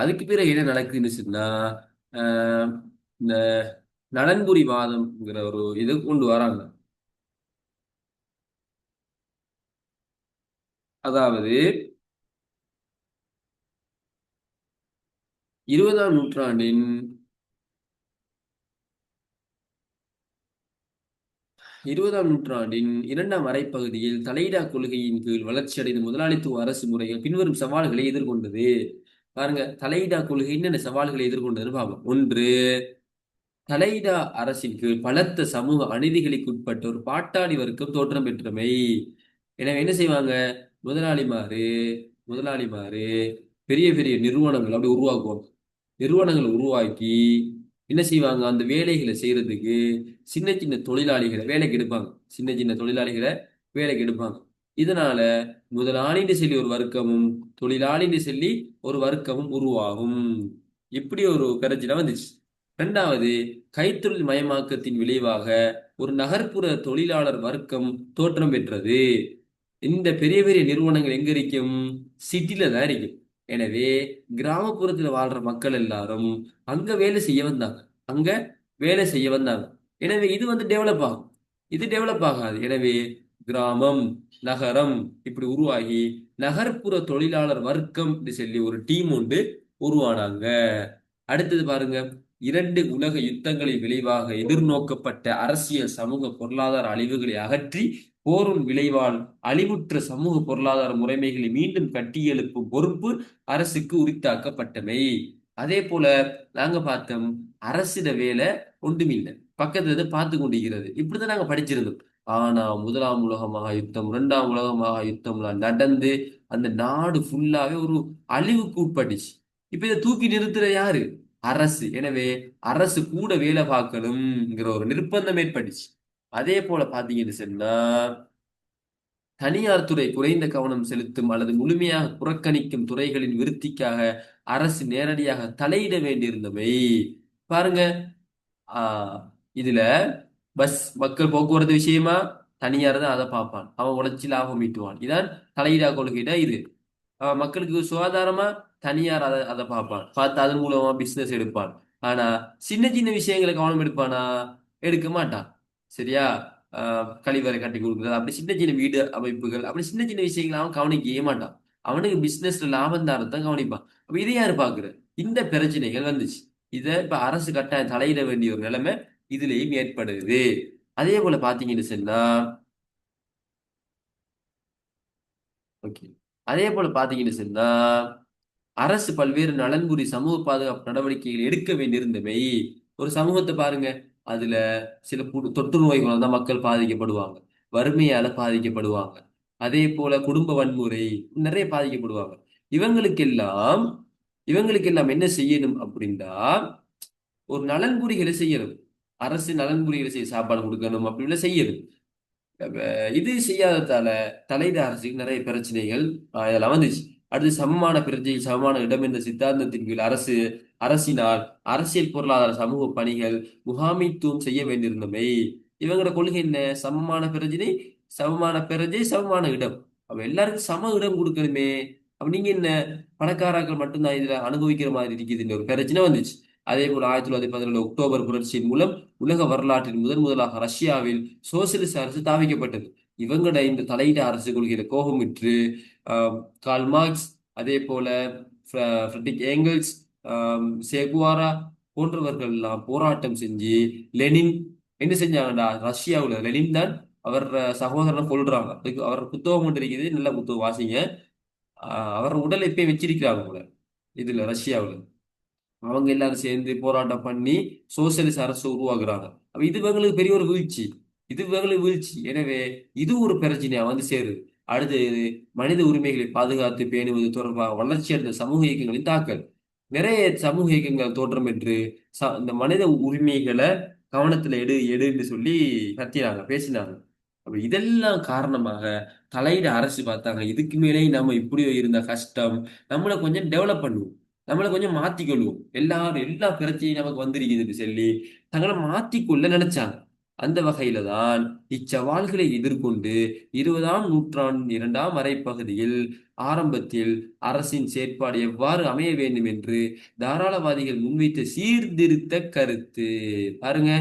அதுக்கு பிறகு என்ன நடக்குதுன்னு சொன்னா ஆஹ் இந்த நலன்புரிவாதம்ங்கிற ஒரு இது கொண்டு வராங்க. அதாவது 20ஆம் நூற்றாண்டின் 2ஆம் அரைப்பகுதியில் தலையிடா கொள்கையின் கீழ் வளர்ச்சியடைந்த முதலாளித்துவ அரசு முறைகள் பின்வரும் சவால்களை எதிர்கொண்டது. பாருங்க, தலையிடா கொள்கை என்னென்ன சவால்களை எதிர்கொண்டதுன்னு பார்ப்போம். ஒன்று, தலையிடா அரசின் கீழ் பலத்த சமூக அநீதிகளுக்கு உட்பட்ட ஒரு பாட்டாளி வர்க்கம் தோற்றம் பெற்றமை. எனவே என்ன செய்வாங்க? முதலாளிமாரு முதலாளிமாரு பெரிய பெரிய நிறுவனங்கள் அப்படி உருவாக்குவாங்க. நிறுவனங்களை உருவாக்கி என்ன செய்வாங்க? அந்த வேலைகளை செய்யறதுக்கு சின்ன சின்ன தொழிலாளிகளை வேலைக்கு எடுப்பாங்க. சின்ன சின்ன தொழிலாளிகளை வேலைக்கு எடுப்பாங்க. இதனால முதலாளின்னு சொல்லி ஒரு வர்க்கமும் தொழிலாளின்னு சொல்லி ஒரு வர்க்கமும் உருவாகும். இப்படி ஒரு பிரச்சனை வந்துச்சு. இரண்டாவது, கைத்தொழில் மயமாக்கத்தின் விளைவாக ஒரு நகர்ப்புற தொழிலாளர் வர்க்கம் தோற்றம் பெற்றது. இந்த பெரிய பெரிய நிறுவனங்கள் எங்க இருக்கும்? சிட்டில தான் இருக்கும். எனவே கிராமப்புறத்துல வாழ்ற மக்கள் எல்லாரும் அங்க வேலை செய்ய வந்தாங்க. அங்க வேலை செய்ய வந்தாங்க. எனவே இது வந்து டெவலப் ஆகும். இது டெவலப் ஆகாது. எனவே கிராமம், நகரம் இப்படி உருவாகி நகர்ப்புற தொழிலாளர் வர்க்கம் சொல்லி ஒரு டீம் உண்டு உருவானாங்க. அடுத்தது பாருங்க, இரண்டு உலக யுத்தங்களின் விளைவாக எதிர்நோக்கப்பட்ட அரசியல் சமூக பொருளாதார அழிவுகளை அகற்றி போரின் விளைவால் அழிவுற்ற சமூக பொருளாதார முறைமைகளை மீண்டும் கட்டியெழுப்பும் பொறுப்பு அரசுக்கு உரித்தாக்கப்பட்டமை. அதே போல நாங்க பார்த்தோம், அரசிட வேலை ஒன்றுமில்லை, பக்கத்துல இருந்து பார்த்து கொண்டிருக்கிறது. இப்படிதான் நாங்க படிச்சிருந்தோம். ஆனா முதலாம் உலக மகா யுத்தம், இரண்டாம் உலக மகா யுத்தம்லாம் நடந்து அந்த நாடு ஃபுல்லாவே ஒரு அழிவுக்கு உட்பட்டுச்சு. இப்ப இதை தூக்கி நிறுத்துற யாரு? அரசு. எனவே அரசு கூட வேலை பார்க்கணும்ங்கிற ஒரு நிர்பந்தம் ஏற்பட்டுச்சு. அதே போல பாத்தீங்கன்னு சொன்னா தனியார் துறை குறைந்த கவனம் செலுத்தும் அல்லது முழுமையாக புறக்கணிக்கும் துறைகளின் விருத்திக்காக அரசு நேரடியாக தலையிட வேண்டியிருந்தவை. பாருங்க, ஆஹ் இதுல பஸ் மக்கள் போக்குவரத்து விஷயமா தனியார் தான் அதை பார்ப்பான். அவன் உழைச்சி லாபம் ஈட்டுவான். இதான் தலையிடா கொள்கையிட இது. மக்களுக்கு சுகாதாரமா தனியார் அதை பார்ப்பான். பார்த்து அதன் மூலமா பிசினஸ் எடுப்பான். ஆனா சின்ன சின்ன விஷயங்களை கவனம் எடுப்பானா? எடுக்க மாட்டான். சரியா? கழிவறை கட்டி கொடுக்குறது அப்படி சின்ன சின்ன வீடு அமைப்புகள் அப்படி சின்ன சின்ன விஷயங்களை அவன் கவனிக்கவே மாட்டான். அவனுக்கு பிசினஸ்ல லாபம் தான் கவனிப்பான். அப்ப இதை யாரு பாக்குற? இந்த பிரச்சனைகள் வந்துச்சு. இத இப்ப அரசு கட்டாயம் தலையிட வேண்டிய ஒரு நிலைமை இதுலயும் ஏற்படுது. அதே போல பாத்தீங்கன்னு சொன்னா ஓகே, அதே போல பாத்தீங்கன்னு சொன்னா அரசு பல்வேறு நலன்புரி சமூக பாதுகாப்பு நடவடிக்கைகள் எடுக்க வேண்டியிருந்தமை. ஒரு சமூகத்தை பாருங்க, அதுல சில தொற்று நோய்கள் தான் மக்கள் பாதிக்கப்படுவாங்க, வறுமையால பாதிக்கப்படுவாங்க, அதே போல குடும்ப வன்முறை நிறைய பாதிக்கப்படுவாங்க. இவங்களுக்கெல்லாம் இவங்களுக்கெல்லாம் என்ன செய்யணும் அப்படின்னா ஒரு நலன்புரிகளை செய்யணும். அரசு நலன்புரிகளை செய்ய சாப்பாடு கொடுக்கணும் அப்படின்னு செய்யணும். இது செய்யாததால தலையிட அரசுக்கு நிறைய பிரச்சனைகள் இதெல்லாம் வந்துச்சு. அடுத்து சமமான பிரஜையில் சமமான இடம் என்ற சித்தாந்தத்தின் கீழ் அரசினால் அரசியல் பொருளாதார சமூக பணிகள் முகாமைத்துவம் செய்ய வேண்டியிருந்தமை. இவங்களோட கொள்கை என்ன? சமமான பிரஜனை, சமமான பிரஜை, சமமான இடம். அப்ப எல்லாருக்கும் சம இடம் கொடுக்கணுமே. அப்ப நீங்க என்ன, பணக்காரர்கள் மட்டும்தான் இதுல அனுபவிக்கிற மாதிரி இருக்குதுன்னு ஒரு பிரச்சனை வந்துச்சு. அதே போல 1917 அக்டோபர் புரட்சியின் மூலம் உலக வரலாற்றில் முதலாக ரஷ்யாவில் சோசியலிச அரசு தாவிக்கப்பட்டது. இவங்களோட இந்த தலையிட அரசு கொள்கையில கோபமுற்று கார்ல் மார்க்ஸ், அதே போல ஃப்ரெட்ரிக் ஏங்கல்ஸ், சேகுவாரா போன்றவர்கள் எல்லாம் போராட்டம் செஞ்சு லெனின் என்ன செஞ்சாங்கடா? ரஷ்யாவுல லெனின் தான் அவர் சகோதரனை கொல்றாங்க. அதுக்கு அவர் புத்தகம் ஒன்று இருக்குது, நல்ல புத்தகம் வாசிங்க. அவர் உடலை இப்பயும் வச்சிருக்கிறாங்க போல இதுல ரஷ்யாவுல. அவங்க எல்லாரும் சேர்ந்து போராட்டம் பண்ணி சோசியலிச அரசு உருவாக்குறாங்க. அப்ப இது இவங்களுக்கு பெரிய ஒரு வீழ்ச்சி. இது இவங்களுக்கு வீழ்ச்சி. எனவே இது ஒரு பிரச்சனையா வந்து சேருது. அடுத்து மனித உரிமைகளை பாதுகாத்து பேணுவது தொடர்பாக வளர்ச்சியடைந்த சமூக இயக்கங்களின் தாக்கல். நிறைய சமூக இயக்கங்கள் தோற்றம் பெற்று இந்த மனித உரிமைகளை கவனத்துல எடுன்னு சொல்லி கத்தினாங்க, பேசினாங்க. அப்ப இதெல்லாம் காரணமாக தலையிட அரசு பார்த்தாங்க, இதுக்கு மேலே நம்ம இப்படி இருந்த கஷ்டம், நம்மளை கொஞ்சம் டெவலப் பண்ணுவோம், நம்மளை கொஞ்சம் மாத்திக்கொள்வோம். எல்லாரும் எல்லா பிரச்சனையும் நமக்கு வந்திருக்குதுன்னு சொல்லி தங்களை மாத்திக்கொள்ள நினைச்சாங்க. அந்த வகையில தான் இச்சவால்களை எதிர்கொண்டு 20ஆம் நூற்றாண்டின் 2ஆம் அரைப்பகுதியில் ஆரம்பத்தில் அரசின் செயற்பாடு எவ்வாறு அமைய வேண்டும் என்று தாராளவாதிகள் முன்வைத்த சீர்திருத்த கருத்து. பாருங்க,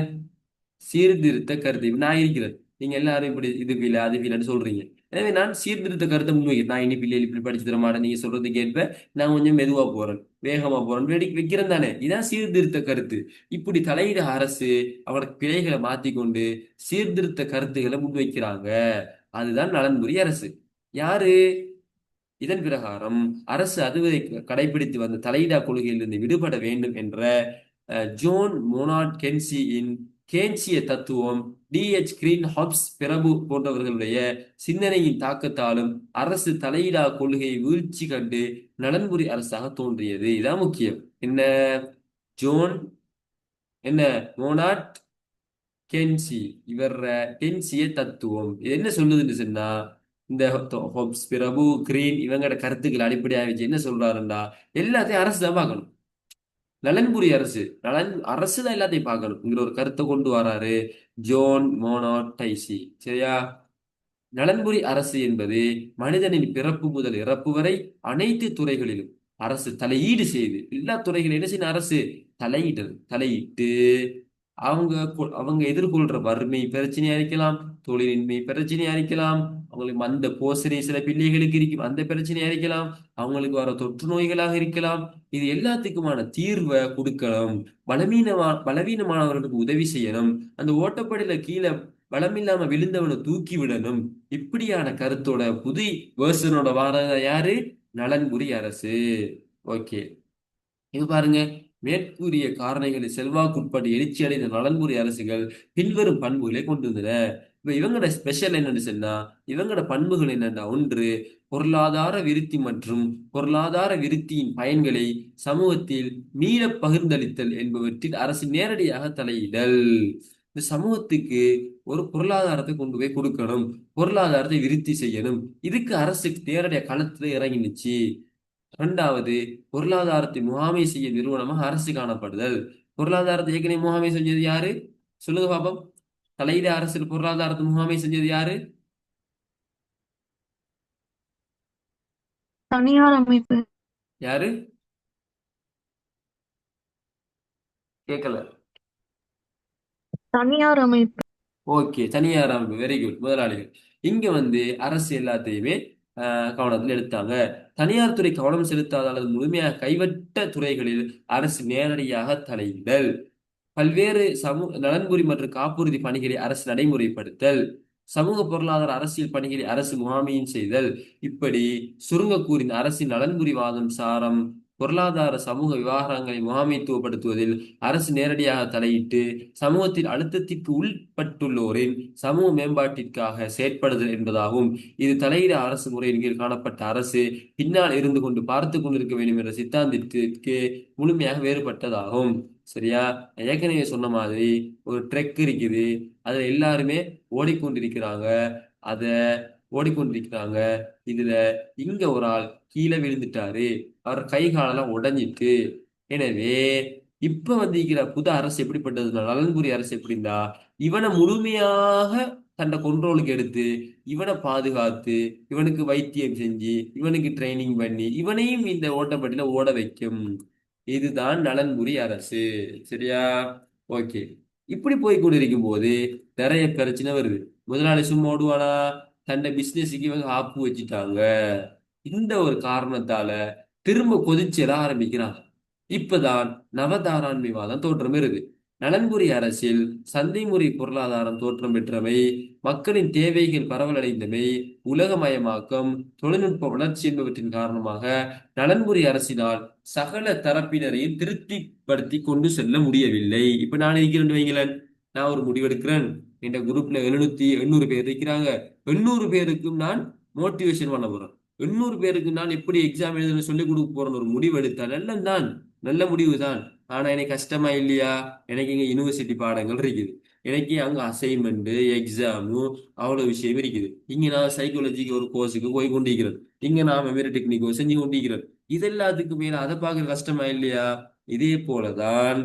சீர்திருத்த கருத்து இப்ப நான் இருக்கிறேன். நீங்க எல்லாரும் இப்படி இது இல்ல அது இல்லைன்னு சொல்றீங்க. எனவே நான் சீர்திருத்த கருத்தை முன்வைக்கிறேன். நான் இனி பிள்ளைகள் இப்படி படிச்சு தர மாட்டேன், நீங்க சொல்றது கேட்ப, நான் கொஞ்சம் மெதுவா போறேன், வேகமா போறேன், வைக்கிறேன் தானே. இதான் சீர்திருத்த கருத்து. இப்படி தலையிட அரசு அவரோட பிழைகளை மாத்திக்கொண்டு சீர்திருத்த கருத்துக்களை முன்வைக்கிறாங்க. அதுதான் நலன்புரி அரசு. யாரு? இதன் பிரகாரம் அரசு அதுவரை கடைபிடித்து வந்த தலையிடா கொள்கையிலிருந்து விடுபட வேண்டும் என்ற ஜோன் மோனாட் கென்சியின் கேன்சிய தத்துவம், கிரீன் ஹாப்ஸ் பிரபு போன்றவர்களுடைய சிந்தனையின் தாக்கத்தாலும் அரசு தலையிடா கொள்கையை வீழ்ச்சி கண்டு நலன்புரி அரசாக தோன்றியது. இதான் முக்கியம். என்ன? ஜோன் என்ன மோனாட் கென்சி, இவர் கென்சிய தத்துவம் இது என்ன சொல்லுதுன்னு சொன்னா, இந்த ஹொப்ஸ் பிரபு கிரீன் இவங்களோட கருத்துக்கள் அடிப்படையாக வச்சு என்ன சொல்றாருன்னா, எல்லாத்தையும் அரசு தான் பார்க்கணும். நலன்புரி அரசு அரசு தான் எல்லாத்தையும் பார்க்கணும்ங்கிற ஒரு கருத்தை கொண்டு வராரு ஜோன் மோனோடைசி. சரியா? நலன்புரி அரசு என்பது மனிதனின் பிறப்பு முதல் இறப்பு வரை அனைத்து துறைகளிலும் அரசு தலையீடு செய்து, எல்லா துறைகளிலும் என்ன செய்யணும்? அரசு தலையிட்டு அவங்க எதிர்கொள்ற வறுமை பிரச்சனையா இருக்கலாம், தொழிலின்மை பிரச்சனையா இருக்கலாம், அவங்களுக்கு அந்த போசனை சில பிள்ளைகளுக்கு இருக்கும் அந்த பிரச்சனையா இருக்கலாம், அவங்களுக்கு வர தொற்று நோய்களாக இருக்கலாம். இது எல்லாத்துக்குமான தீர்வை கொடுக்கணும். பலவீனமானவர்களுக்கு உதவி செய்யணும். அந்த ஓட்டப்படியில கீழே பலமில்லாம விழுந்தவனை தூக்கி விடணும். இப்படியான கருத்தோட புது வேர்சனோட வாரத யாரு? நலன்புரி அரசு. ஓகே, இது பாருங்க, மேற்கூறிய காரணிகளில் செல்வாக்குட்பட்டு எழுச்சி அடைந்த நலன்புரி அரசுகள் பின்வரும் பண்புகளை கொண்டிருந்தன. இப்ப இவங்களோட ஸ்பெஷல் என்னன்னு சொன்னா, இவங்களோட பண்புகள் என்னன்னா, ஒன்று, பொருளாதார விருத்தி மற்றும் பொருளாதார விருத்தியின் பயன்களை சமூகத்தில் மீள பகிர்ந்தளித்தல் என்பவற்றில் அரசு நேரடியாக தலையிடல். இந்த சமூகத்துக்கு ஒரு பொருளாதாரத்தை கொண்டு போய் கொடுக்கணும், பொருளாதாரத்தை விருத்தி செய்யணும். இதுக்கு அரசுக்கு நேரடியாக களத்துல இறங்கினுச்சு. இரண்டாவது, பொருளாதாரத்தை முகாமை செய்ய நிறுவனமாக அரசு காணப்படுதல். பொருளாதாரத்தை ஏற்கனவே முகாமை செஞ்சது யாரு? சொல்லுங்க பாப்போம். தலையிட அரசியல் பொருளாதாரத்தை முகாமை செஞ்சது யாரு? தனியார் அமைப்பு. யாரு? கேட்கல. தனியார் அமைப்பு. ஓகே, தனியார் அமைப்பு. Very good. முதலாளிகள். இங்க அரசு எல்லாத்தையுமே கவனத்தில் எடுத்தாங்க. தனியார் துறை கவனம் செலுத்தாத அல்லது முழுமையாக கைவிட்ட துறைகளில் அரசு நேரடியாக தலையிடல். பல்வேறு நலன்புரி மற்றும் காப்புறுதி பணிகளை அரசு நடைமுறைப்படுத்தல். சமூக பொருளாதார அரசியல் பணிகளை அரசு முகாமையும் செய்தல். இப்படி சுருங்க கூறின அரசின் நலன்புரி வாதம் சாரம் பொருளாதார சமூக விவகாரங்களை முகாமைத்துவப்படுத்துவதில் அரசு நேரடியாக தலையிட்டு சமூகத்தில் அழுத்தத்திற்கு உள்பட்டுள்ளோரின் சமூக மேம்பாட்டிற்காக செயற்படுதல் என்பதாகும். இது தலையிட அரசு முறையின் கீழ் காணப்பட்ட அரசு பின்னால் இருந்து கொண்டு பார்த்து கொண்டிருக்க வேண்டும் என்ற சித்தாந்தத்திற்கு முழுமையாக வேறுபட்டதாகும். சரியா? ஏற்கனவே சொன்ன மாதிரி ஒரு ட்ரெக் இருக்குது, அதுல எல்லாருமே ஓடிக்கொண்டிருக்கிறாங்க. அத ஓடிக்கொண்டிருக்கிறாங்க. இதுல இங்க ஒரு ஆள் கீழே விழுந்துட்டாரு, அவர் கை காலெல்லாம் உடைஞ்சிட்டு. எனவே இப்ப இருக்கிற புது அரசு எப்படிப்பட்டதுன்னா, நலன்புரி அரசு எப்படின்னா, இவனை முழுமையாக தன்னை கொண்ட்ரோலுக்கு எடுத்து இவனை பாதுகாத்து இவனுக்கு வைத்தியம் செஞ்சு இவனுக்கு ட்ரைனிங் பண்ணி இவனையும் இந்த ஓட்டப்பட்டியில ஓட வைக்கும். இதுதான் நலன்புரி அரசு. சரியா? ஓகே, இப்படி போய் கொண்டிருக்கும் போது நிறைய பிரச்சனை வருது. முதலாளி சும்மா ஓடுவானா? தன்னை பிசினஸுக்கு இவங்க ஆப்பு வச்சுட்டாங்க. இந்த ஒரு காரணத்தால திரும்ப கொதிச்செல ஆரம்பிக்கிறாங்க. இப்பதான் நவதாராண்மைவாதம் தோற்றம் இருக்கு. நலன்புரி அரசில் சந்தை முறை பொருளாதாரம் தோற்றம் பெற்றமை, மக்களின் தேவைகள் பரவலடைந்தமை, உலகமயமாக்கம், தொழில்நுட்ப வளர்ச்சி என்பவற்றின் காரணமாக நலன்புரி அரசினால் சகல தரப்பினரையும் திருப்திப்படுத்தி கொண்டு செல்ல முடியவில்லை. இப்ப நான் இருக்கிறேன் வைங்களேன், நான் ஒரு முடிவெடுக்கிறேன். இந்த குரூப்ல 800 பேர் இருக்கிறாங்க. 800 பேருக்கும் நான் மோட்டிவேஷன் பண்ண போறேன். 800 பேருக்கு நான் எப்படி எக்ஸாம் எழுதுன்னு சொல்லிக் கொடுக்க போறேன்னு ஒரு முடிவு எடுத்தா நல்லதான், நல்ல முடிவு தான். ஆனா எனக்கு கஷ்டமா இல்லையா? எனக்கு இங்க யூனிவர்சிட்டி பாடங்கள் இருக்குது, எனக்கு அங்க அசைன்மெண்ட் எக்ஸாமு அவ்வளவு விஷயம் இருக்குது. இங்க நான் சைக்காலஜிக்கு ஒரு கோர்ஸுக்கு போய் கொண்டிருக்கிறேன், இங்க நான் மெமரி டெக்னிக்கோ செஞ்சு கொண்டிருக்கிறேன். இது எல்லாத்துக்கு மேல அதை பார்க்க கஷ்டமா இல்லையா? இதே போலதான்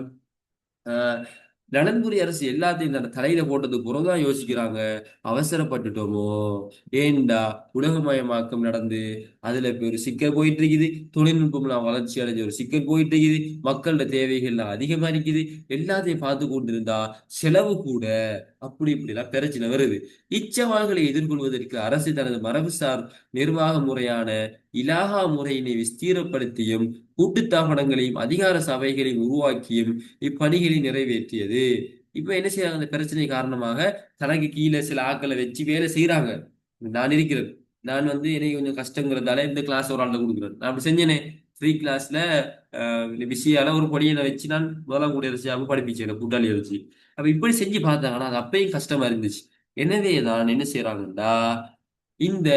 நலன்புரி அரசு எல்லாத்தையும் தன் தலையில போட்டது புறதான் யோசிக்கிறாங்க. அவசரப்பட்டுட்டோமோ, ஏன்டா உலகமயமாக்கம் நடந்து அதுல இப்ப ஒரு சிக்கல் போயிட்டு இருக்குது, தொழில்நுட்பம்லாம் வளர்ச்சி அடைஞ்ச ஒரு சிக்கல் போயிட்டு இருக்குது, மக்களோட தேவைகள்லாம் அதிகமா இருக்குது. எல்லாத்தையும் பார்த்து கொண்டிருந்தா செலவு கூட, அப்படி இப்படிலாம் பிரச்சனை வருது. இச்சவால்களை எதிர்கொள்வதற்கு அரசு தனது மரபுசார் நிர்வாக முறையான இலாகா முறையினை விஸ்தீரப்படுத்தியும் கூட்டுத்தாபனங்களையும் அதிகார சபைகளையும் உருவாக்கியும் இப்பணிகளை நிறைவேற்றியது. இப்ப என்ன செய்யறாங்க? அந்த பிரச்சனை காரணமாக தனக்கு கீழே சில ஆட்களை வச்சு வேலை செய்யறாங்க. நான் இருக்கிறேன். நான் வந்து எனக்கு கொஞ்சம் கஷ்டங்கிறதால இந்த கிளாஸ் ஒரு ஆள்கிட்ட கொடுக்குறேன். நான் அப்படி செஞ்சேனே. ஃப்ரீ கிளாஸ்ல விஷயால ஒரு பொடியனை வச்சு நான் முதலாம் கூட வச்சு படிப்பிச்சேன் கூட்டாளி வச்சு. அப்ப இப்படி செஞ்சு பார்த்தாங்கன்னா அது அப்பயும் கஷ்டமா இருந்துச்சு. எனவே தான் என்ன செய்யறாங்கன்னா இந்த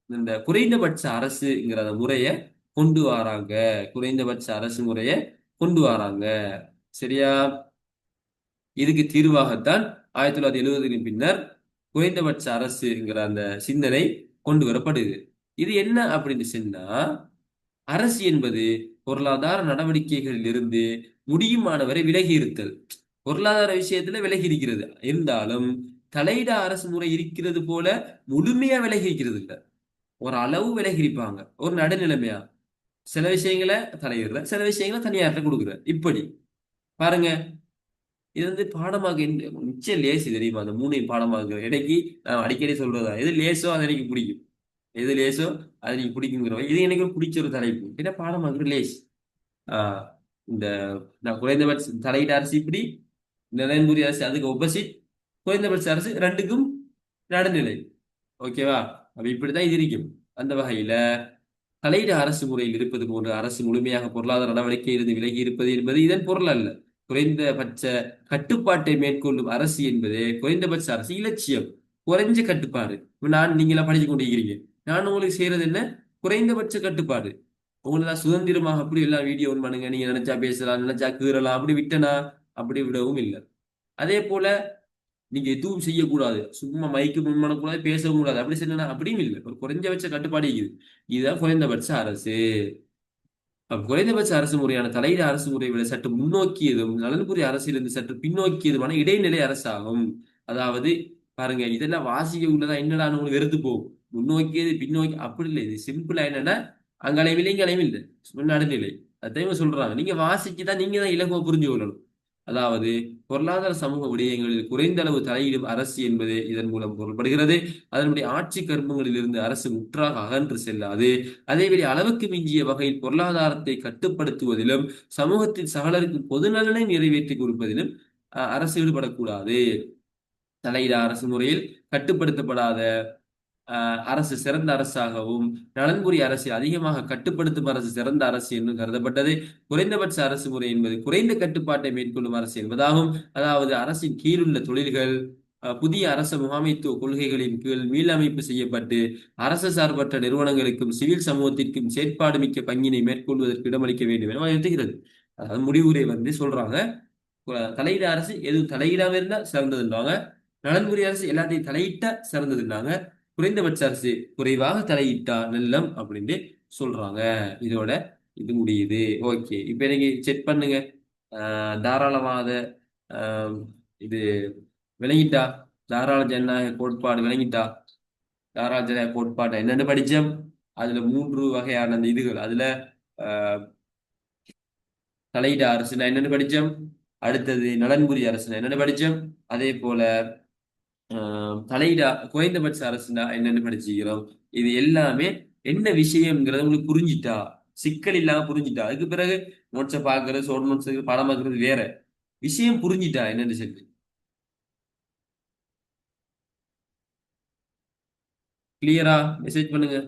இந்த குறைந்தபட்ச அரசுங்கிற அந்த முறைய கொண்டு வராங்க. குறைந்தபட்ச அரசு முறைய கொண்டு வராங்க. சரியா? இதுக்கு தீர்வாகத்தான் 1970களின் பின்னர் குறைந்தபட்ச அரசுங்கிற அந்த சிந்தனை கொண்டு வரப்படுது. இது என்ன அப்படின்னு சொன்னா, அரசு என்பது பொருளாதார நடவடிக்கைகளில் இருந்து முடியுமானவரை விலகி இருத்தல். பொருளாதார விஷயத்துல விலகி இருக்கிறது இருந்தாலும் தலையிட அரசு முறை இருக்கிறது போல முழுமையா விலகி இருக்கிறது இல்ல. ஒரு அளவு விலகி இருப்பாங்க, ஒரு நடுநிலைமையா. சில விஷயங்களை தலையிடுற, சில விஷயங்களை தனியார்ட்ட கொடுக்குற. இப்படி பாருங்க. இது வந்து பாடமாக மிச்சம் லேசு தெரியுமா? அந்த மூணையும் பாடமாக இடைக்கு நான் அடிக்கடி சொல்றதா, எது லேசோ அது எனக்கு பிடிக்கும். எது லேசோ அது எனக்கு பிடிக்குங்கிறவங்க, இது எனக்கு பிடிச்ச ஒரு தலைப்பு. ஏன்னா பாடமாக லேஸ். ஆஹ் இந்த நான் குறைந்தபட்ச தலையிட்ட அரசு இப்படி, நிலையன்புரி அரசு அதுக்கு ஒப்போசிட், குறைந்தபட்ச அரசு ரெண்டுக்கும் நடுநிலை. ஓகேவா? அப்ப இப்படித்தான் இது இருக்கும். அந்த வகையில தலையிட அரசு முறையில் இருப்பது போன்ற அரசு முழுமையாக பொருளாதார நடவடிக்கையிலிருந்து விலகி இருப்பது என்பது இதன் பொருள் அல்ல. குறைந்தபட்ச கட்டுப்பாட்டை மேற்கொள்ளும் அரசு என்பது குறைந்தபட்ச அரசு இலட்சியம், குறைஞ்ச கட்டுப்பாடு. இப்ப நான் நீங்களா படிச்சு கொண்டிருக்கிறீங்க, நான் உங்களுக்கு செய்யறது என்ன? குறைந்தபட்ச கட்டுப்பாடு. உங்களுக்கு நான் சுதந்திரமாக அப்படி எல்லாம் வீடியோ ஒன் பண்ணுங்க, நீங்க நினைச்சா பேசலாம், நினைச்சா கீறலாம், அப்படி விட்டனா? அப்படி விடவும் இல்லை. அதே போல நீங்க எதுவும் செய்யக்கூடாது, சும்மா மைக்கு முன் பண்ணக்கூடாது, பேசவும் கூடாது, அப்படி செய்யணும் அப்படியும் இல்லை. ஒரு குறைஞ்சபட்ச கட்டுப்பாடு இருக்குது. இதுதான் குறைந்தபட்ச அரசு. அப்ப குறைந்தபட்ச அரசு முறையான தலையிட அரசு முறையை விட சற்று முன்னோக்கியதும் நலன்புரி அரசிலிருந்து சற்று பின்னோக்கியதுமான இடைநிலை அரசாகும். அதாவது பாருங்க, இதெல்லாம் வாசிக்க உள்ளதா என்னடான்னு உங்களுக்கு வெறுத்து போகும். முன்னோக்கியது பின்னோக்கி அப்படி இல்லை. இது சிம்பிளா என்னன்னா அங்கலையும் இல்லை இங்கலையும் இல்லை, சும்மா நடுநிலை. அதையும் சொல்றாங்க. நீங்க வாசிச்சுதான் நீங்க தான் இலகுவா புரிஞ்சு கொள்ளணும். அதாவது பொருளாதார சமூக விடயங்களில் குறைந்த அளவு தலையிடும் அரசு என்பது இதன் மூலம் பொருள்படுகிறது. அதனுடைய ஆட்சி கர்மங்களில் இருந்து அரசு முற்றாக அகன்று செல்லாது. அதேவேளை அளவுக்கு மிஞ்சிய வகையில் பொருளாதாரத்தை கட்டுப்படுத்துவதிலும் சமூகத்தில் சகலருக்கும் பொது நலனை நிறைவேற்றி கொடுப்பதிலும் அரசு ஈடுபடக்கூடாது. தலையிட அரசு முறையில் கட்டுப்படுத்தப்படாத அரசு சிறந்த அரசாகவும், நலன்புரி அரசு அதிகமாக கட்டுப்படுத்தும் அரசு சிறந்த அரசு என்றும் கருதப்பட்டது. குறைந்தபட்ச அரசு முறை என்பது குறைந்த கட்டுப்பாட்டை மேற்கொள்ளும் அரசு என்பதாகும். அதாவது அரசின் கீழுள்ள தொழில்கள் புதிய அரச முகாமைத்துவ கொள்கைகளின் கீழ் மீளமைப்பு செய்யப்பட்டு அரசு சார்பற்ற நிறுவனங்களுக்கும் சிவில் சமூகத்திற்கும் செயற்பாடு மிக்க பங்கினை மேற்கொள்வதற்கு இடமளிக்க வேண்டும் என எழுதுகிறது. அதாவது முடிவுரை வந்து சொல்றாங்க, தலையிட அரசு எதுவும் தலையிடாம இருந்தா சிறந்ததுன்றாங்க. நலன்புரி அரசு எல்லாத்தையும் தலையிட்டா சிறந்ததுன்னாங்க. குறைந்தபட்ச அரசு குறைவாக தலையிட்டா நல்லம் அப்படின்னு சொல்றாங்க. இதோட இது முடியுது. ஓகே, இப்ப நீங்க செக் பண்ணுங்க. தாராளவாத ஆஹ் இது விளங்கிட்டா? தாராள ஜனநாயக கோட்பாடு விளங்கிட்டா? தாராள ஜனநாயக கோட்பாடு என்னென்னு படிச்சோம்? அதுல 3 வகையான அந்த இதுகள். அதுல ஆஹ் தலையிட அரசுனா என்னென்னு படிச்சோம். அடுத்தது நலன்புரி அரசுனா என்னென்னு படிச்சோம். அதே போல தலையிட குறைந்தபட்ச அரசுனா என்னன்னு படிச்சுக்கிறோம். இது எல்லாமே என்ன விஷயம்ங்கிறத உங்களுக்கு புரிஞ்சிட்டா, சிக்கல் இல்லாம புரிஞ்சிட்டா, அதுக்கு பிறகு நோட்ஸை பாக்குறது, ஷோர்ட் நோட்ஸ் படம் பார்க்கறது வேற விஷயம். புரிஞ்சிட்டா என்னன்னு சொல்லி கிளியரா மெசேஜ் பண்ணுங்க.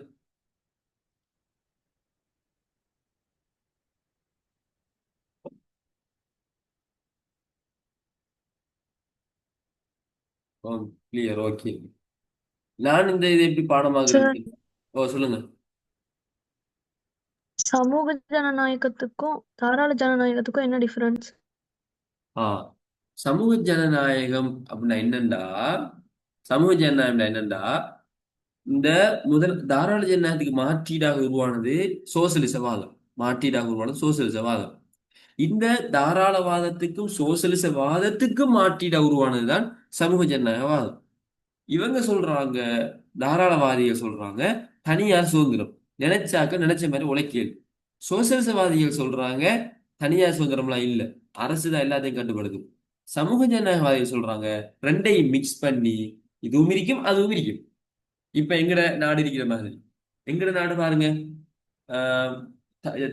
Clear, okay. நான் இந்த இது எப்படி சார், பாடமாகிறது? ஓ, சொல்லுங்க. சமூக ஜனநாயகத்துக்கும் தாராள ஜனநாயகத்துக்கும் என்ன டிஃபரன்ஸ்? ஆ சமூக ஜனநாயகம் அப்படின்னா என்னண்டா, சமூக ஜனநாயகம் என்னண்டா, இந்த முதல் தாராள ஜனநாயகத்துக்கு மாற்றீடாக உருவானது சோசியலிசவாதம். மாற்றீடாக உருவானது சோசியலிசவாதம். இந்த தாராளவாதத்துக்கும் சோசலிச வாதத்துக்கும் மாற்றிட உருவானதுதான் சமூக ஜனநாயகவாதம். இவங்க சொல்றாங்க, தாராளவாதிகள் சொல்றாங்க தனியார் சுதந்திரம், நினைச்சாக்க நினைச்ச மாதிரி உழைக்கல். சோசியலிசவாதிகள் சொல்றாங்க தனியார் சுதந்திரம்லாம் இல்ல, அரசு தான் எல்லாத்தையும் கட்டுப்படுது. சமூக ஜனநாயகவாதிகள் சொல்றாங்க ரெண்டையும் மிக்ஸ் பண்ணி இதுவும் இருக்கும் அதுவும் இருக்கும். இப்ப எங்கட நாடு இருக்கிற மாதிரி, எங்கட நாடு பாருங்க, ஆஹ்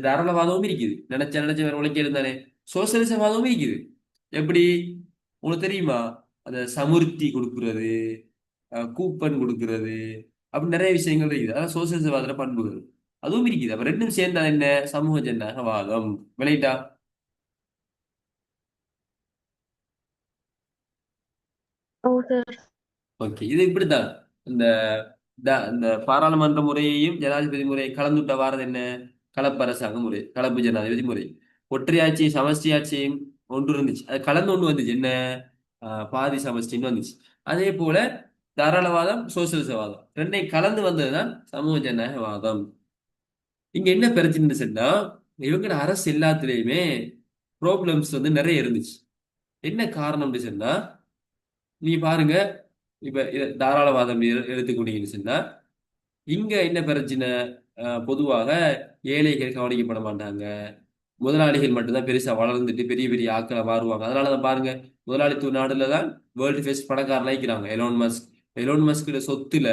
தாராளவாதமும் இருக்குது, நினைச்ச வேற உழைக்கிறது தானே. சோசியலிசவாதமும் இருக்குது. எப்படி உங்களுக்கு தெரியுமா? அந்த சமுர்த்தி கொடுக்கிறது, கூப்பன் கொடுக்கிறது, அப்படி நிறைய விஷயங்கள் இருக்குது. அதான் சோசியலிசவாத பண்புகள் அதுவும் இருக்குது. அப்ப ரெண்டும் சேர்ந்தா என்ன? சமூக ஜனநாயகவாதம். விளையிட்டா? ஓ சார். ஓகே, இது இப்படித்தான். இந்த இந்த பாராளுமன்ற முறையையும் ஜனாதிபதி முறையை கலந்துட்ட வாரது என்ன? கலப்பு அரசாங்க முறை, கலப்பு ஜனாதிபதி முறை. ஒற்றையாட்சியும் சமஷ்டி ஆட்சியும் ஒன்று இருந்துச்சு, அது கலந்து ஒன்று வந்துச்சு என்ன? பாதி சமஷ்டின்னு வந்துச்சு. அதே போல தாராளவாதம் சோசியலிசவாதம் ரெண்டையும் கலந்து வந்ததுதான் சமூக ஜனநாயகவாதம். இங்க என்ன பிரச்சனை சொன்னா, இவங்க அரசு எல்லாத்துலயுமே ப்ராப்ளம்ஸ் வந்து நிறைய இருந்துச்சு. என்ன காரணம்னு சொன்னா, நீ பாருங்க, இப்ப தாராளவாதம் எடுத்துக்கிட்டீங்கன்னு சொன்னா, இங்க என்ன பிரச்சனை? பொதுவாக ஏழைகள் கவனிக்கப்பட மாட்டாங்க, முதலாளிகள் மட்டும்தான் பெருசா வளர்ந்துட்டு பெரிய பெரிய ஆட்களை மாறுவாங்க. அதனாலதான் பாருங்க, முதலாளித்துவ நாடுல தான் வேர்ல்டு ஃபெஸ்ட் பணக்காரனா இருக்கிறாங்க. எலோன் மஸ்க் சொத்துல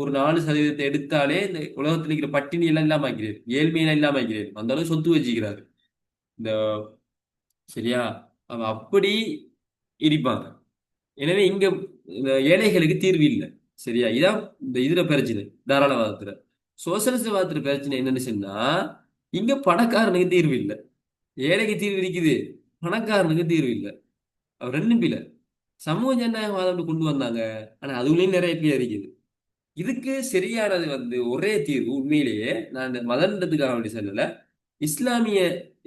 ஒரு 4% எடுத்தாலே இந்த உலகத்துல இருக்கிற பட்டினி எல்லாம் இல்லாம ஆக்கிறாரு, ஏழ்மையெல்லாம் இல்லாம ஆக்கிறாரு. அந்த அளவு சொத்து வச்சுக்கிறாரு. இந்த சரியா, அவன் அப்படி இருப்பாங்க. எனவே இங்க இந்த ஏழைகளுக்கு தீர்வு இல்லை. சரியா, இதான் இந்த இதுல பிரச்சனை. தாராளவாதத்துல. சோசியலிசவாதத்துல பிரச்சனை என்னன்னு சொன்னா, இங்க பணக்காரனுக்கு தீர்வு இல்லை, ஏழைக்கு தீர்வு இருக்குது, பணக்காரனுக்கு தீர்வு இல்லை. அவர் ரெண்டும் பிள்ளை. சமூக ஜனநாயகவாதம் கொண்டு வந்தாங்க, ஆனா அதுலயும் நிறைய பேர் இருக்குது. இதுக்கு சரியானது வந்து ஒரே தீர்வு உண்மையிலேயே, நான் இந்த மதன்றதுக்காக வேண்டி சொல்லல, இஸ்லாமிய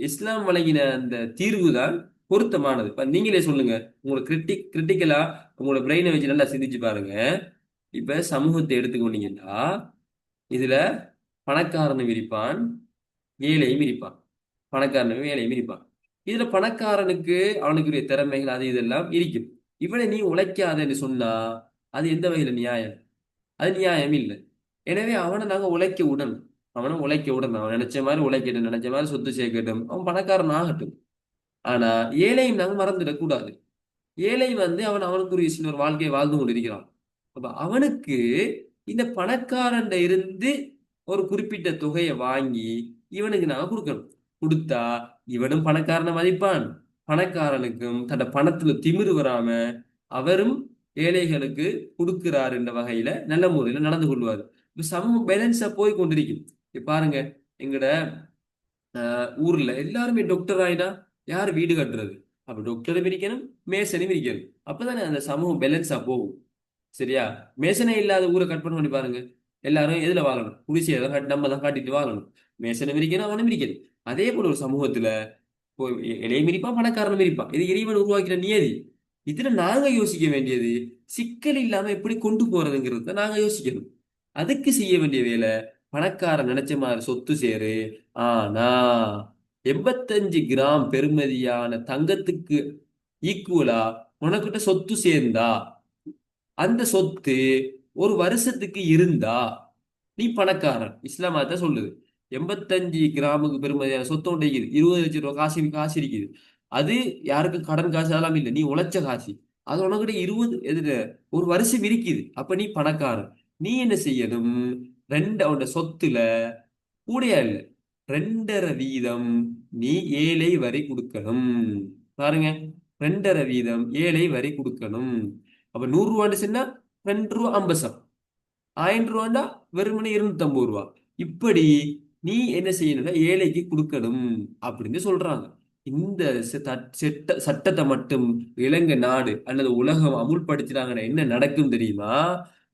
இஸ்லாம் வழங்கின அந்த தீர்வு தான் பொருத்தமானது. இப்ப நீங்களே சொல்லுங்க, உங்களோட கிரிட்டிக்கலா உங்களோட பிரெயினை வச்சு நல்லா சிந்திச்சு பாருங்க. இப்ப சமூகத்தை எடுத்துக்கொண்டீங்கன்னா, இதுல பணக்காரனும் இருப்பான், ஏழையும் இருப்பான். பணக்காரனும் ஏழையும் இருப்பான். இதுல பணக்காரனுக்கு அவனுக்குரிய திறமைகள் அது இதெல்லாம் இருக்கும். இவனை நீ உழைக்காதன்னு சொன்னா அது எந்த வகையில நியாயம்? அது நியாயம் இல்லை. எனவே அவனை நாங்க உழைக்க விடணும். அவனை உழைக்க விடணும். அவன் நினைச்ச மாதிரி உழைக்கட்டும், நினைச்ச மாதிரி சொத்து சேர்க்கட்டும், அவன் பணக்காரன் ஆகட்டும். ஆனா ஏழையும் நாங்க மறந்துடக்கூடாது. ஏழை வந்து அவன் அவனுக்குரிய சின்ன ஒரு வாழ்க்கையை வாழ்ந்து கொண்டிருக்கிறான். அப்ப அவனுக்கு இந்த பணக்காரன் இருந்து ஒரு குறிப்பிட்ட தொகையை வாங்கி இவனுக்கு நாங்க கொடுக்கணும். கொடுத்தா இவனும் பணக்காரனை மதிப்பான், பணக்காரனுக்கும் தன்னை பணத்துல திமிரு வராம அவரும் ஏழைகளுக்கு கொடுக்கிறார் என்ற வகையில நல்ல முறையில நடந்து கொள்வார். இப்ப சமூக பேலன்ஸா போய் கொண்டிருக்கும். இப்ப பாருங்க, எங்கட ஊர்ல எல்லாருமே டாக்டர் ஆயிட்டா யார் வீடு கட்டுறது? அப்ப டாக்டரும் இருக்கணும், மேசனும் இருக்கணும். அப்பதானே அந்த சமூகம் பேலன்ஸா போகும். சரியா, மேசனே இல்லாத ஊரை கட் பண்ணி பாருங்க, எல்லாரும் எதுல வாழணும்? குடிசையை தான் நம்ம தான் காட்டிட்டு வாழணும். மேசனும் இருக்கணும், அவனும் இருக்கணும். அதே போல ஒரு சமூகத்துல இளைய மிரிப்பான், பணக்காரனும் மிரிப்பான். இது இறைவன் உருவாக்கிற நியதி. இதுல நாங்க யோசிக்க வேண்டியது, சிக்கல் இல்லாம எப்படி கொண்டு போறதுங்கிறத நாங்க யோசிக்கணும். அதுக்கு செய்ய வேண்டிய வேலை, பணக்காரன் நினைச்ச மாதிரி சொத்து சேரு. ஆனா 85 கிராம் பெறுமதியான தங்கத்துக்கு ஈக்குவலா உனக்கிட்ட சொத்து சேர்ந்தா, அந்த சொத்து ஒரு வருஷத்துக்கு இருந்தா நீ பணக்காரன். இஸ்லாம் அதான் சொல்லுது. 85 கிராமுக்கு பெறுமதியான சொத்து ஒன்று இருக்குது, 20 லட்சம் ரூபாய் காசு காசு இருக்குது. அது யாருக்கும் கடன் காசு அதெல்லாம் இல்லை, நீ உழைச்ச காசு. அது உனக்கிட்ட 20 எது ஒரு வருஷம் இருக்குது. அப்ப நீ பணக்காரன். நீ என்ன செய்யணும்? ரெண்டு அவனோட சொத்துல கூடயா இல்ல 2.5% நீ ஏழை வரை கொடுக்கணும். பாருங்க, 2.5% ஏழை வரை கொடுக்கணும். அப்ப 100 ரூபான்னு சொன்னா 2 ரூபா 50 பைசா, 1000 ரூபாண்டா வெறுமனே 250 ரூபா. இப்படி நீ என்ன செய்யணும்னா ஏழைக்கு கொடுக்கணும் அப்படின்னு சொல்றாங்க. இந்த சட்டத்தை மட்டும் இலங்கை நாடு அல்லது உலகம் அமுல்படுத்தினாங்கன்னா என்ன நடக்கும் தெரியுமா?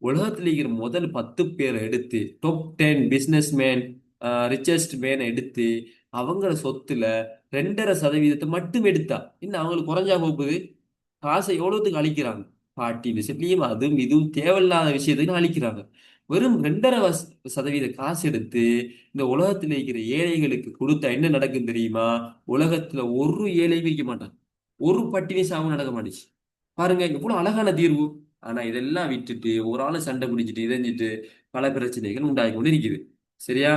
உலகத்துல இருக்கிற முதல் 10 பேரை எடுத்து, டாப் 10 பிசினஸ் மேன், ரிச்சஸ்ட் மேனை எடுத்து அவங்கள சொத்துல 2.5% மட்டும் எடுத்தா இன்னும் அவங்களுக்கு குறைஞ்சா போகுது. காசை எவ்வளவுத்துக்கு அழிக்கிறாங்க? பாட்டி விஷயத்துலயும் அதுவும் இதுவும் தேவையில்லாத விஷயத்துக்கு அழிக்கிறாங்க. வெறும் 2.5% காசு எடுத்து இந்த உலகத்துல இருக்கிற ஏழைகளுக்கு கொடுத்தா என்ன நடக்கும் தெரியுமா? உலகத்துல ஒரு ஏழை வைக்க மாட்டான், ஒரு பட்டினி சாவும் நடக்க மாட்டுச்சு. பாருங்க எவ்வளவு அழகான தீர்வு. ஆனா இதெல்லாம் விட்டுட்டு ஒரு ஆளு சண்டை பிடிச்சிட்டு இதைஞ்சிட்டு பல பிரச்சனைகள் உண்டாகி கொண்டு இருக்குது. சரியா?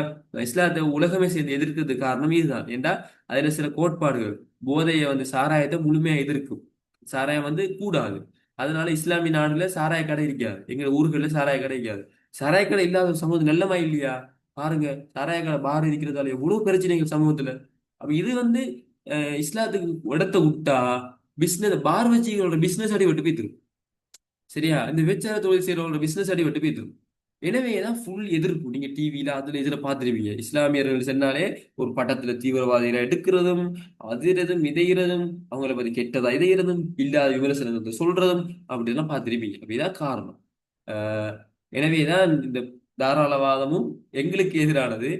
இஸ்லாத்தை உலகமே சேர்ந்து எதிர்க்கிறதுக்கு காரணம் இதுதான். ஏண்டா அதுல சில கோட்பாடுகள் போதையை வந்து சாராயத்தை முழுமையா எதிர்க்கும். சாராயம் வந்து கூடாது. அதனால இஸ்லாமிய நாடுல சாராய கடை இருக்காது, எங்க ஊர்கள்ல சாராய கடை இருக்காது. சாராய கடை இல்லாத ஒரு சமூகம் நல்லமா இல்லையா? பாருங்க, சாராய கடை பார் இருக்கிறதால எவ்வளவு பிரச்சனைகள் சமூகத்துல. அப்ப இது வந்து இஸ்லாத்துக்கு இடத்தை விட்டா பிசினஸ் பார் வச்சுகளோட பிசினஸ் அடி விட்டு போயிட்டு. சரியா? இந்த விபச்சார தொழில் செய்யறவங்களோட பிசினஸ் அடி விட்டு போயிட்டு. எனவேதான் ஃபுல் எதிர்ப்பு. நீங்க டிவியில அதுல இதுல பார்த்திருப்பீங்க. இஸ்லாமியர்கள் சொன்னாலே ஒரு பட்டத்துல தீவிரவாதிகளை எடுக்கிறதும் அதிரதும் இதையிறதும் அவங்கள பத்தி கெட்டதா இதையிறதும் இல்லாத விமர்சனத்தை சொல்றதும் அப்படிலாம் பார்த்திருப்பீங்க. அப்ப இதான் காரணம். ஆஹ் எனவேதான் இந்த தாராளவாதமும் எங்களுக்கு எதிரானது,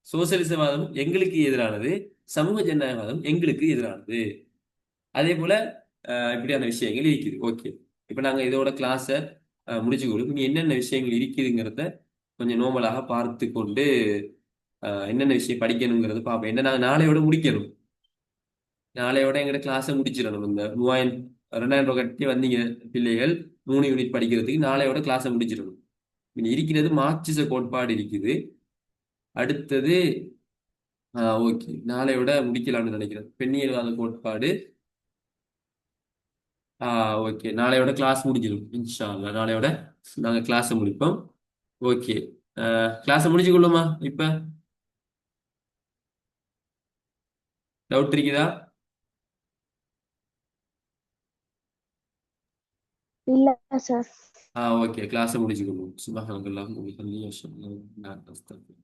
சோசியலிசவாதமும் எங்களுக்கு எதிரானது, சமூக ஜனநாயகவாதம் எங்களுக்கு எதிரானது. அதே போல இப்படியான விஷயங்கள் இருக்குது. ஓகே, இப்போ நாங்க இதோட கிளாஸை முடிச்சுக்கொள்ளும். இங்க என்னென்ன விஷயங்கள் இருக்குதுங்கிறத கொஞ்சம் நோமலாக பார்த்து கொண்டு என்னென்ன விஷயம் படிக்கணுங்கிறத பார்ப்போம். என்ன நாங்கள் நாளையோட முடிக்கணும். நாளையோட எங்கள்கிட்ட கிளாஸை முடிச்சிடணும். இந்த 2000 கட்டி வந்தீங்க பிள்ளைகள் 3 யூனிட் படிக்கிறதுக்கு நாளையோட கிளாஸை முடிச்சிடணும். இங்க இருக்கிறது மார்க்சிச கோட்பாடு இருக்குது. அடுத்தது ஓகே, நாளையோட முடிக்கலாம்னு நினைக்கிறேன். பெண்ணியல்வாத கோட்பாடு. ஓகே, நாளையோட கிளாஸ் முடிஞ்சிடும் இன்ஷா அல்லாஹ். நாளையோட நாங்கள் கிளாஸை முடிப்போம். ஓகே, கிளாஸை முடிச்சு கொள்ளுமா? இப்ப டவுட் இருக்குதா? இல்ல சார். ஓகே, கிளாஸை முடிச்சு கொள்ளும். சுபஹானல்லாஹ் வபிஹம்திஹி அஷ்ஹது அன் லா இலாஹா இல்லல்லாஹ்.